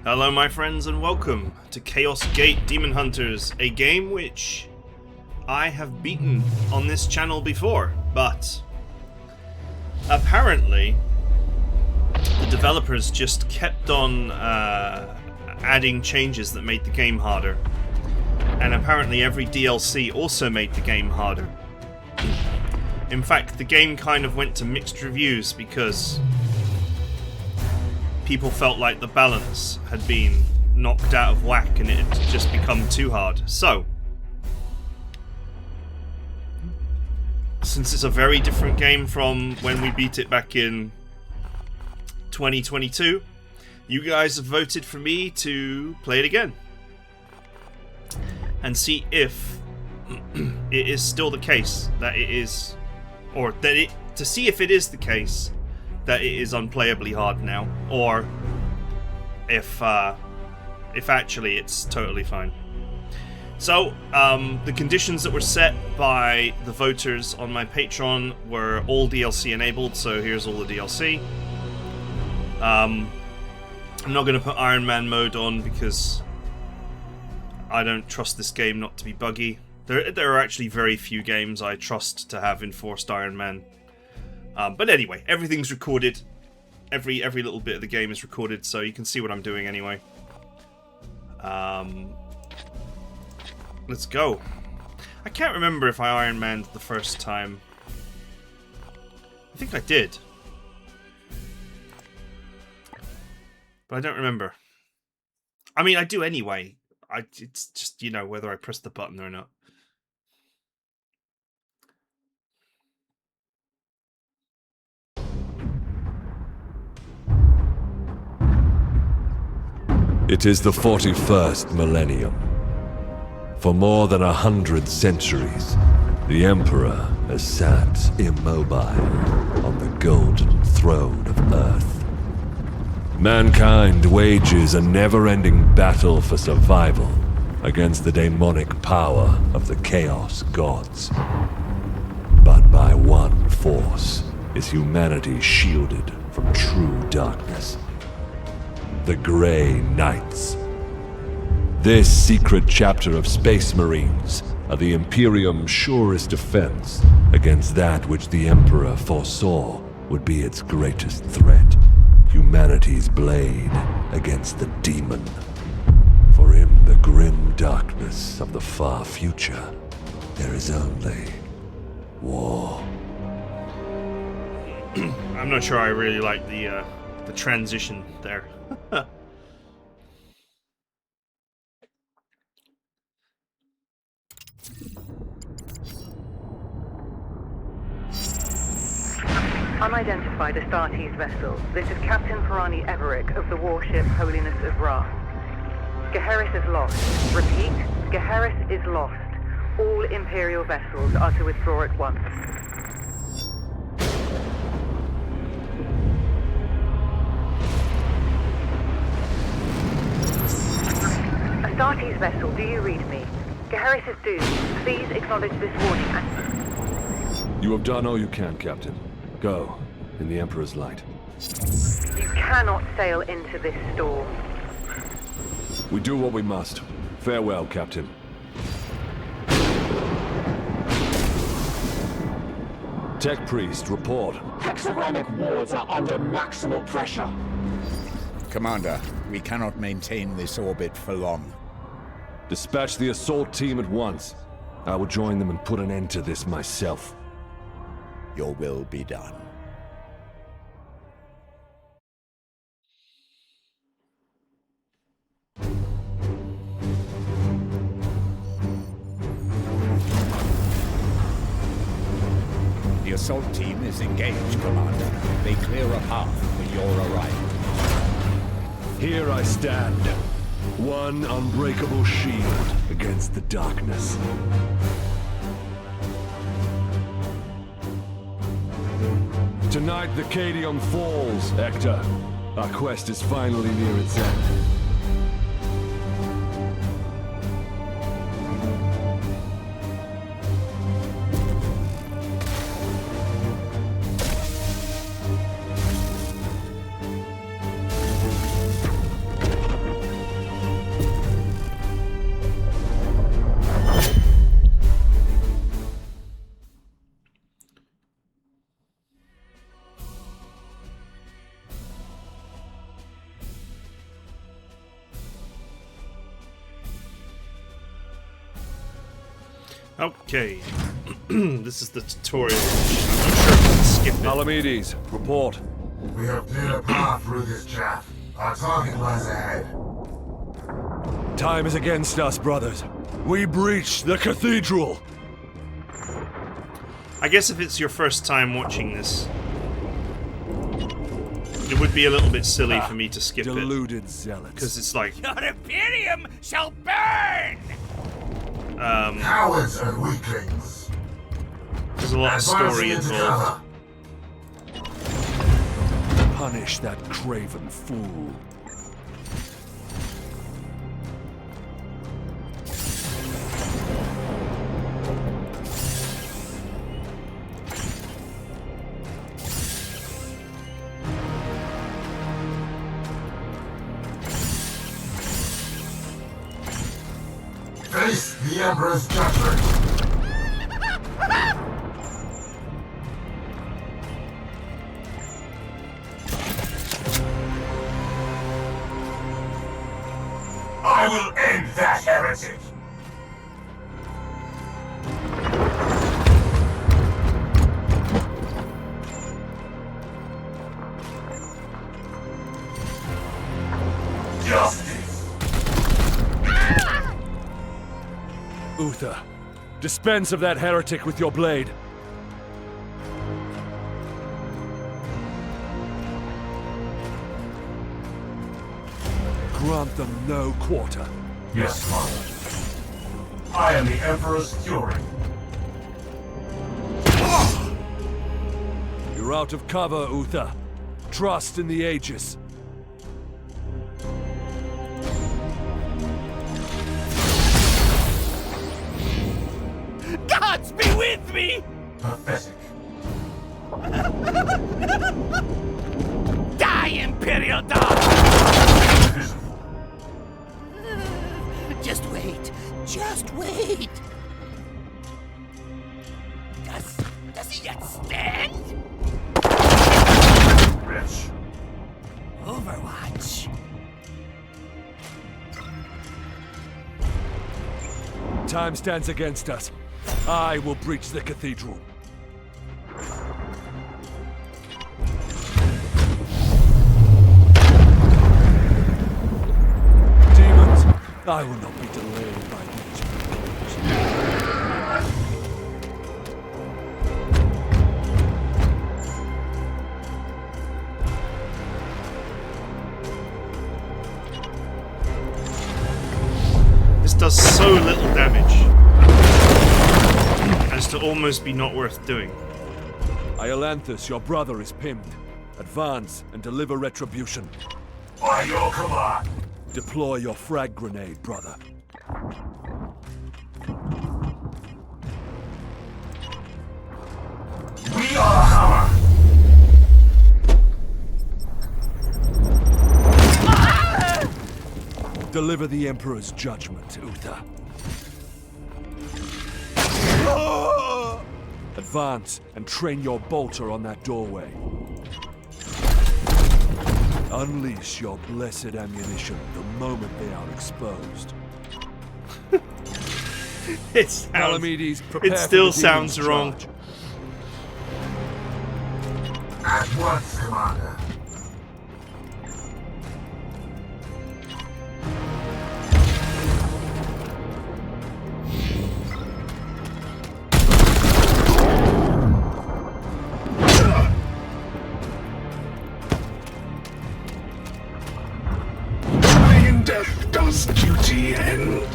Hello my friends and welcome to Chaos Gate Demon Hunters, a game which I have beaten on this channel before, but apparently the developers just kept on adding changes that made the game harder, and apparently every DLC also made the game harder. In fact, the game kind of went to mixed reviews because people felt like the balance had been knocked out of whack and it had just become too hard. So, since it's a very different game from when we beat it back in 2022, you guys have voted for me to play it again and see if it is still the case that it is, or that it, to see if it is the case that it is unplayably hard now, or if actually it's totally fine. So, the conditions that were set by the voters on my Patreon were all DLC enabled, so here's all the DLC. I'm not going to put Iron Man mode on because I don't trust this game not to be buggy. There are actually very few games I trust to have enforced Iron Man. But anyway, everything's recorded. Every little bit of the game is recorded, so you can see what I'm doing anyway. Let's go. I can't remember if I Iron Manned the first time. I think I did. But I don't remember. I mean, I do anyway. It's just, you know, whether I press the button or not. It is the 41st millennium. For more than 100 centuries, the Emperor has sat immobile on the golden throne of Earth. Mankind wages a never-ending battle for survival against the demonic power of the Chaos Gods. But by one force is humanity shielded from true darkness. The Grey Knights. This secret chapter of Space Marines are the Imperium's surest defense against that which the Emperor foresaw would be its greatest threat. Humanity's blade against the Daemon. For in the grim darkness of the far future, there is only war. I'm not sure I really like the transition there. Unidentified Astartes vessel. This is Captain Pirani Everick of the warship Holiness of Ra. Gaheris is lost. Repeat, Gaheris is lost. All Imperial vessels are to withdraw at once. Astartes vessel, do you read me? Gaheris is doomed. Please acknowledge this warning and... You have done all you can, Captain. Go, in the Emperor's light. You cannot sail into this storm. We do what we must. Farewell, Captain. Tech Priest, report. Hexagramic wards are under maximal pressure. Commander, we cannot maintain this orbit for long. Dispatch the assault team at once. I will join them and put an end to this myself. Your will be done. The assault team is engaged, Commander. They clear a path for your arrival. Here I stand. One unbreakable shield against the darkness. Tonight the Cadium falls, Hector. Our quest is finally near its end. Okay. This is the tutorial. I'm not sure if I can skip it. Palamedes, report. We have cleared a path through this chaff. Our target lies ahead. Time is against us, brothers. We breached the cathedral. I guess if it's your first time watching this, it would be a little bit silly for me to skip it. Deluded zealots. Because it's like... Your Imperium shall burn! Cowards and weaklings. There's a lot of story involved. Punish that craven fool. Face the Emperor's judgment. I will end that heretic. Justice. Uther, dispense of that heretic with your blade. Grant them no quarter. Yes, Father. I am the Emperor's Fury. You're out of cover, Uther. Trust in the Aegis. Gods be with me! Pathetic. Die, Imperial dog! Just wait. Just wait. Does he yet stand? Wretch. Overwatch. Time stands against us. I will breach the cathedral. Demons, I will not be delayed by these proclaims. This does so little damage as to almost be not worth doing. Iolanthus, your brother, is pinned. Advance and deliver retribution. By your command. Deploy your frag grenade, brother. We are hammer. Deliver the Emperor's judgment, Uther. Advance and train your bolter on that doorway. Unleash your blessed ammunition the moment they are exposed. Palamedes, prepare It still for the sounds demon's wrong. charge. At once, Commander. In death does duty end.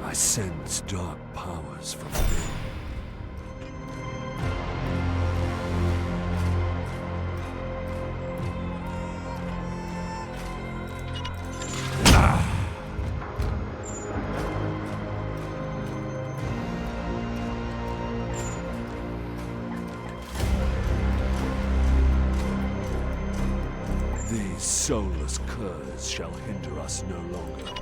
I sense dark powers from within. These soulless curs shall hinder us no longer.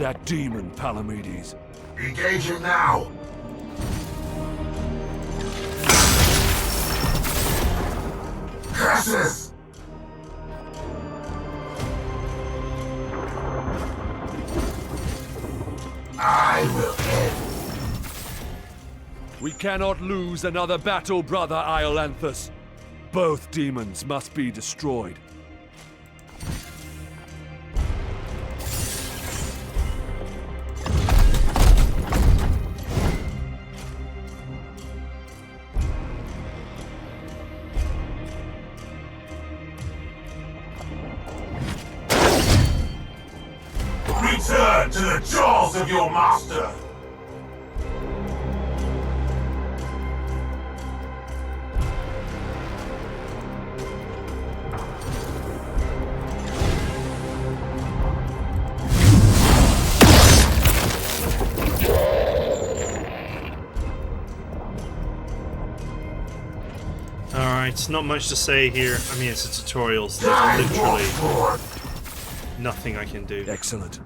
that demon, Palamedes. Engage him now! Curses! I will end. We cannot lose another battle, brother Iolanthus. Both demons must be destroyed. Return to the jaws of your master! Alright, not much to say here. I mean, it's a tutorial, so there's literally nothing I can do. Excellent.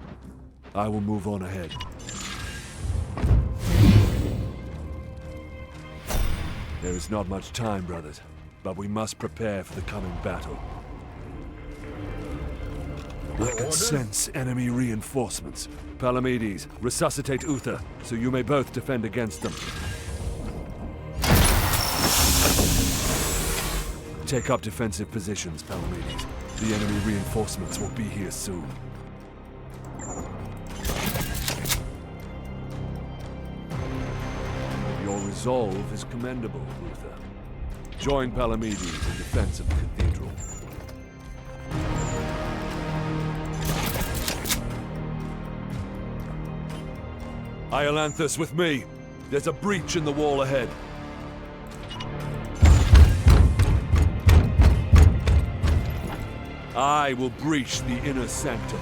I will move on ahead. There is not much time, brothers, but we must prepare for the coming battle. I can sense enemy reinforcements. Palamedes, resuscitate Uther, so you may both defend against them. Take up defensive positions, Palamedes. The enemy reinforcements will be here soon. Your resolve is commendable, Uther. Join Palamedes in defense of the cathedral. Iolanthus, with me. There's a breach in the wall ahead. I will breach the inner sanctum.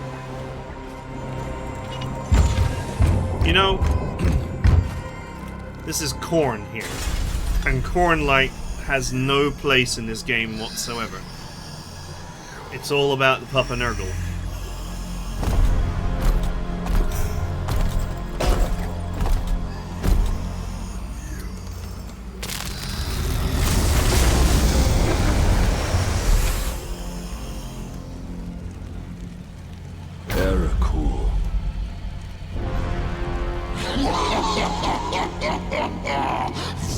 You know, this is Khorne here, and Khorne Light has no place in this game whatsoever. It's all about the Papa Nurgle.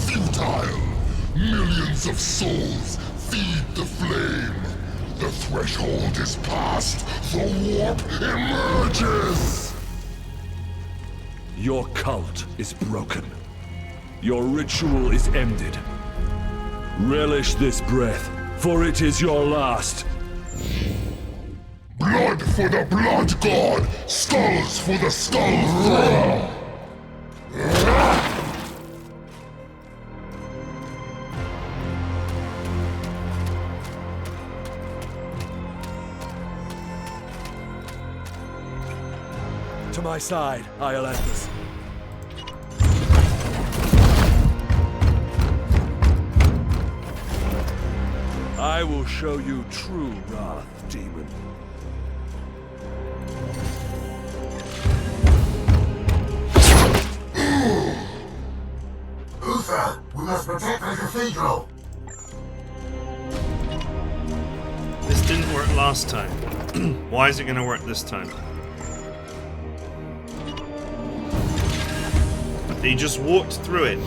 Futile! Millions of souls feed the flame. The threshold is passed. The warp emerges! Your cult is broken. Your ritual is ended. Relish this breath, for it is your last. Blood for the blood god! Skulls for the skull thrower! To my side, Iolanthus. I will show you true wrath, demon. Uther, we must protect the cathedral! This didn't work last time. Why is it going to work this time? They just walked through it.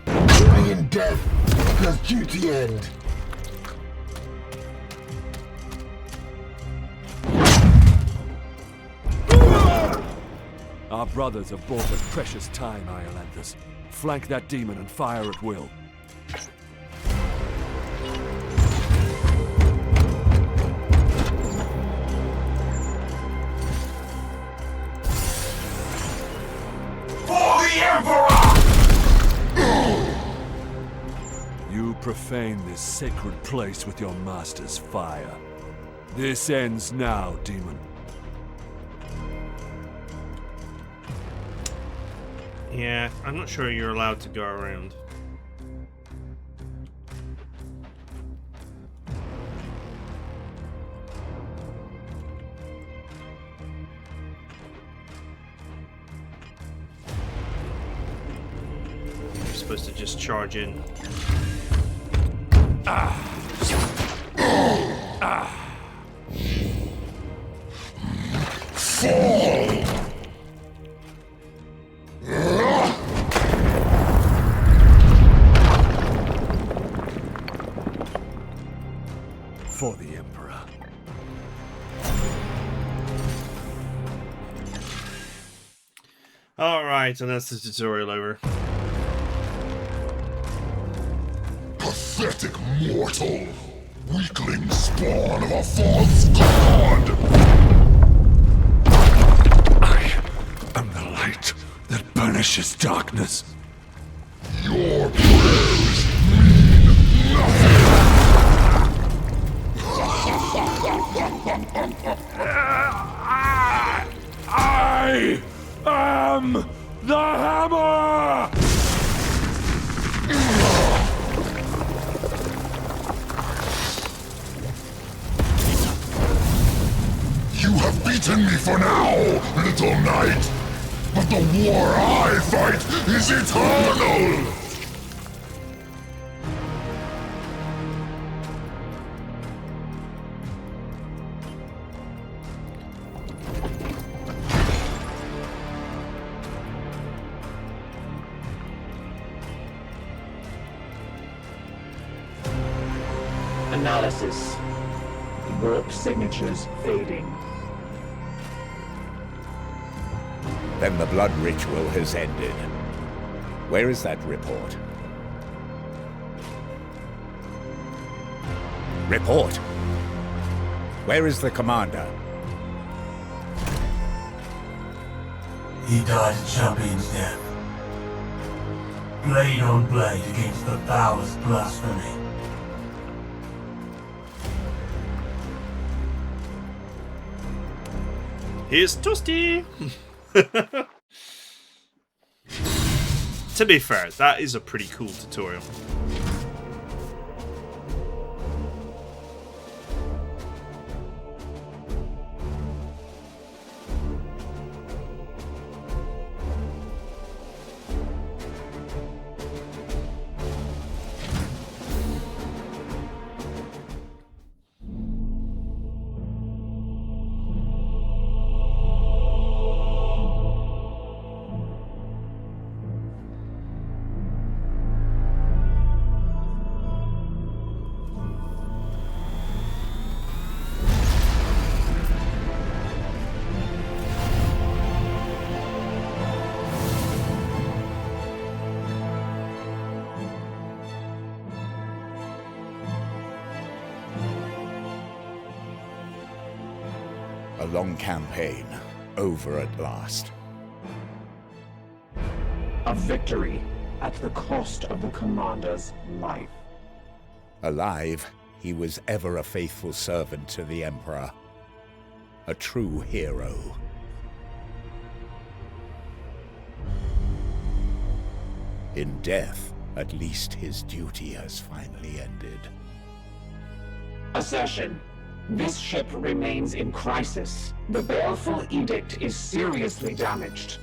Dying in death does duty end. Our brothers have bought us precious time, Iolanthus. Flank that demon and fire at will. For the Emperor! You profane this sacred place with your master's fire. This ends now, Demon. Yeah, I'm not sure you're allowed to go around. You're supposed to just charge in. For the Emperor. Alright, and that's the tutorial over. Pathetic mortal! Weakling spawn of a false god! I am the light that banishes darkness. Your prayers mean nothing! I am the hammer! You have beaten me for now, little knight! But the war I fight is eternal! Analysis. Warp signatures fading. Then the blood ritual has ended. Where is that report? Report! Where is the commander? He died a champion's death. Blade on blade against the foulest blasphemy. Here's Toasty! To be fair, that is a pretty cool tutorial. A long campaign, over at last. A victory at the cost of the commander's life. Alive, he was ever a faithful servant to the Emperor. A true hero. In death, at least his duty has finally ended. Assertion. This ship remains in crisis. The baleful edict is seriously damaged.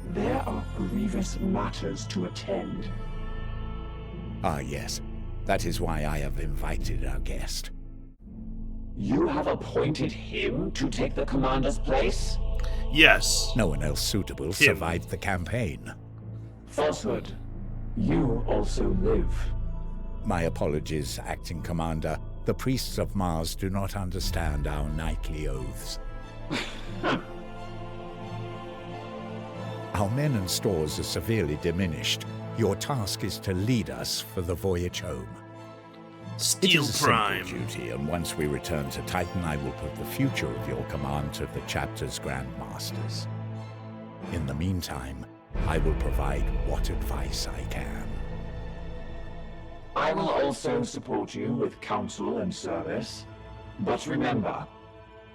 There are grievous matters to attend. Ah, yes. That is why I have invited our guest. You have appointed him to take the commander's place? Yes. No one else suitable survived the campaign. Falsehood. You also live. My apologies, Acting Commander. The priests of Mars do not understand our knightly oaths. Our men and stores are severely diminished. Your task is to lead us for the voyage home. Steel It is a Prime. simple duty, and once we return to Titan, I will put the future of your command to the chapter's Grandmasters. In the meantime, I will provide what advice I can. I will also support you with counsel and service. But remember,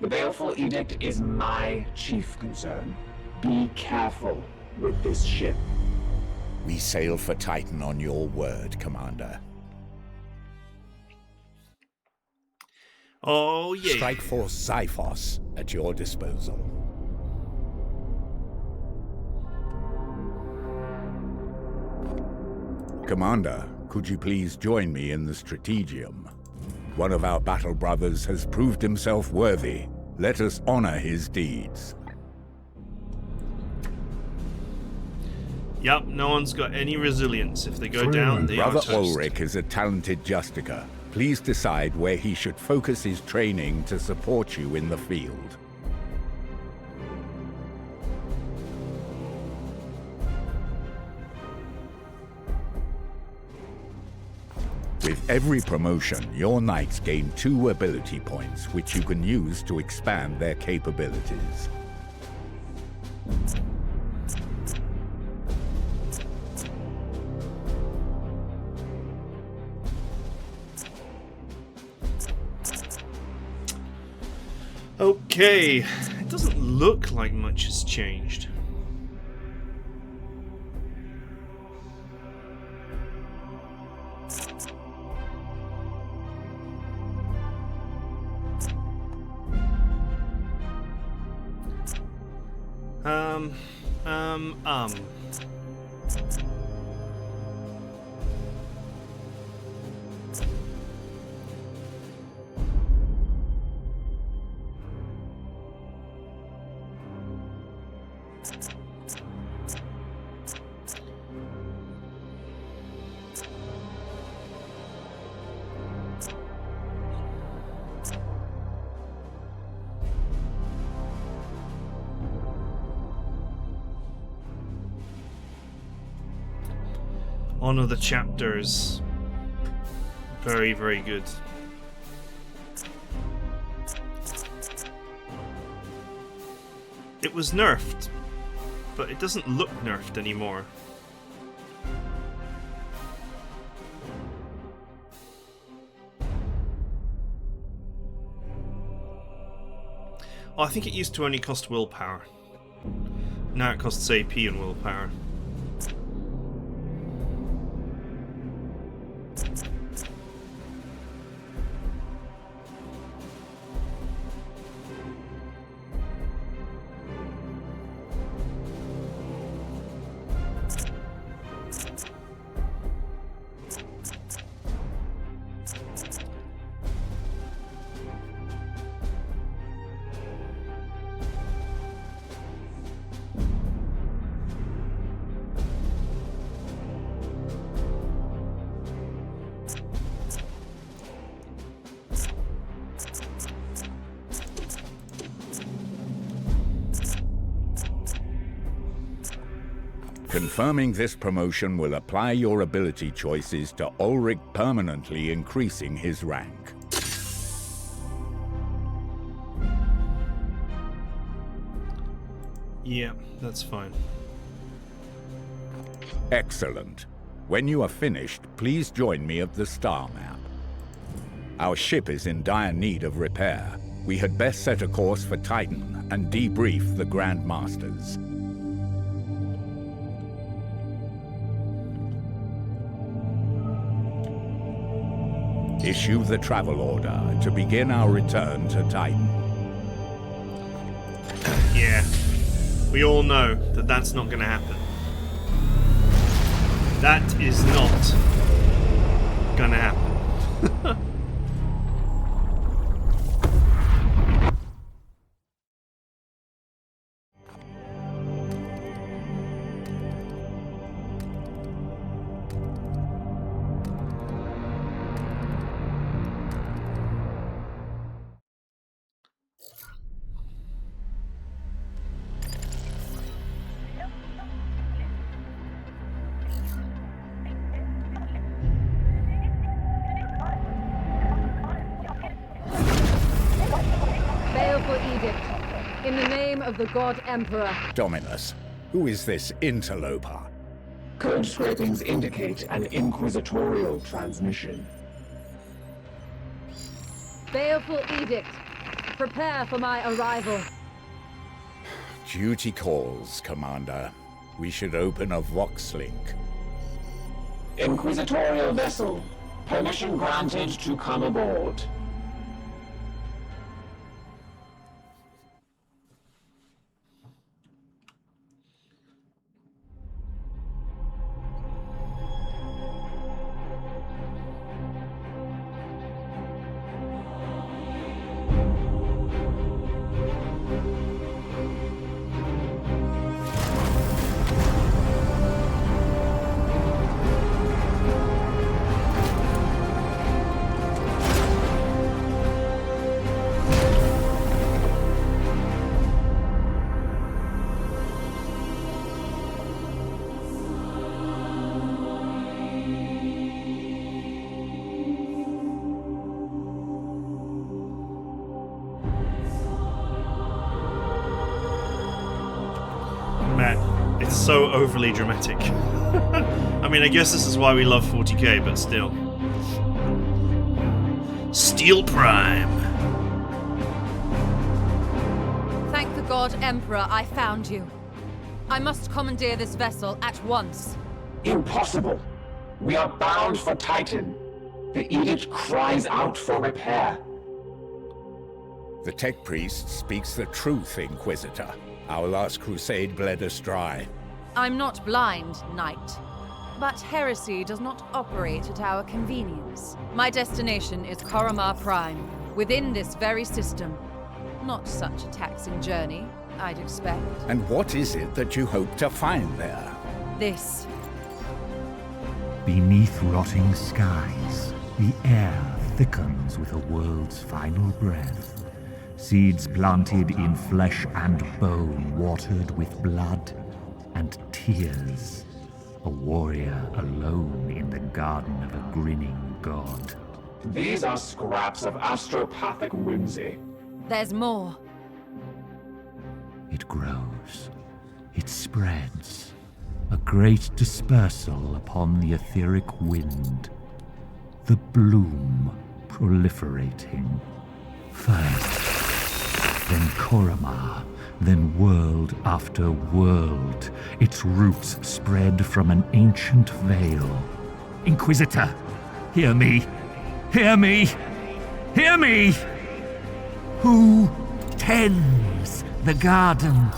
the Baleful Edict is my chief concern. Be careful with this ship. We sail for Titan on your word, Commander. Oh, yeah. Strike Force Xiphos at your disposal. Commander, could you please join me in the Strategium? One of our battle brothers has proved himself worthy. Let us honor his deeds. Yup, no one's got any resilience. If they go down, they Brother are toast. Ulrich is a talented Justicar. Please decide where he should focus his training to support you in the field. With every promotion, your knights gain 2 ability points, which you can use to expand their capabilities. Okay, it doesn't look like much has changed. One of the chapters. Very, very good. It was nerfed, but it doesn't look nerfed anymore. Oh, I think it used to only cost willpower. Now it costs AP and willpower. Confirming this promotion will apply your ability choices to Ulrich, permanently increasing his rank. Yeah, that's fine. Excellent. When you are finished, please join me at the star map. Our ship is in dire need of repair. We had best set a course for Titan and debrief the Grand Masters. Issue the travel order to begin our return to Titan. Yeah, we all know that that's not going to happen. That is not going to happen. In the name of the God Emperor. Dominus, who is this interloper? Code scrapings indicate an inquisitorial transmission. Baleful edict. Prepare for my arrival. Duty calls, Commander. We should open a Vox link. Inquisitorial vessel. Permission granted to come aboard. Man, it's so overly dramatic. I mean, I guess this is why we love 40k, but still. Steel Prime. Thank the God Emperor I found you. I must commandeer this vessel at once. Impossible. We are bound for Titan. The edict cries out for repair. The Tech Priest speaks the truth, Inquisitor. Our last crusade bled us dry. I'm not blind, Knight. But heresy does not operate at our convenience. My destination is Koromar Prime, within this very system. Not such a taxing journey, I'd expect. And what is it that you hope to find there? This. Beneath rotting skies, the air thickens with a world's final breath. Seeds planted in flesh and bone, watered with blood and tears. A warrior alone in the garden of a grinning god. These are scraps of astropathic whimsy. There's more. It grows. It spreads. A great dispersal upon the etheric wind. The bloom proliferating. First, then Koromar, then world after world. Its roots spread from an ancient veil. Inquisitor, hear me! Hear me! Hear me! Who tends the garden?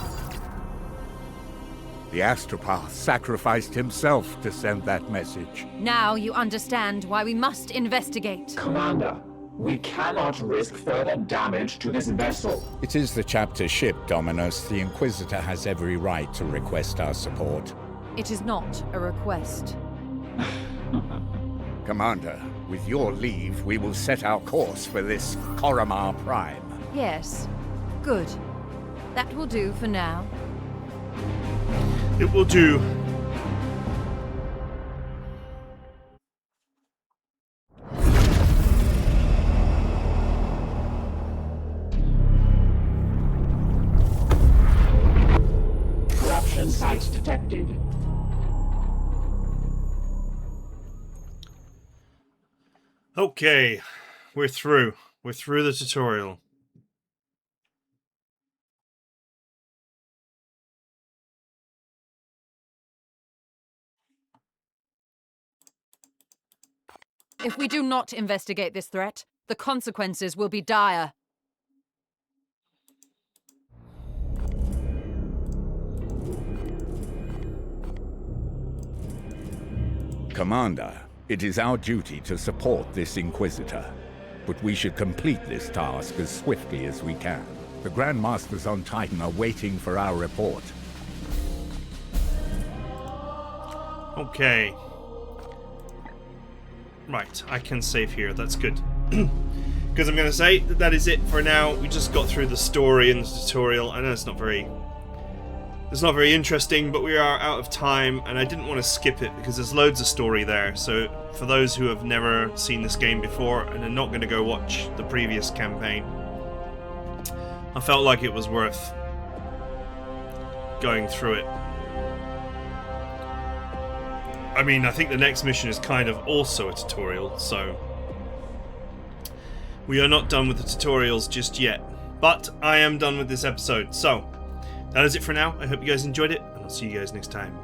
The Astropath sacrificed himself to send that message. Now you understand why we must investigate. Commander, we cannot risk further damage to this vessel. It is the chapter's ship, Dominus. The Inquisitor has every right to request our support. It is not a request. Commander, with your leave, we will set our course for this Koromar Prime. Yes. Good. That will do for now. It will do. Corruption site detected. Okay, we're through. We're through the tutorial. If we do not investigate this threat, the consequences will be dire. Commander, it is our duty to support this Inquisitor, but we should complete this task as swiftly as we can. The Grand Masters on Titan are waiting for our report. Okay. Right, I can save here. That's good. Because I'm going to say that is it for now. We just got through the story in the tutorial. I know it's not very interesting, but we are out of time, and I didn't want to skip it because there's loads of story there. So for those who have never seen this game before and are not going to go watch the previous campaign, I felt like it was worth going through it. I mean, I think the next mission is kind of also a tutorial, so we are not done with the tutorials just yet. But I am done with this episode. So, that is it for now. I hope you guys enjoyed it, and I'll see you guys next time.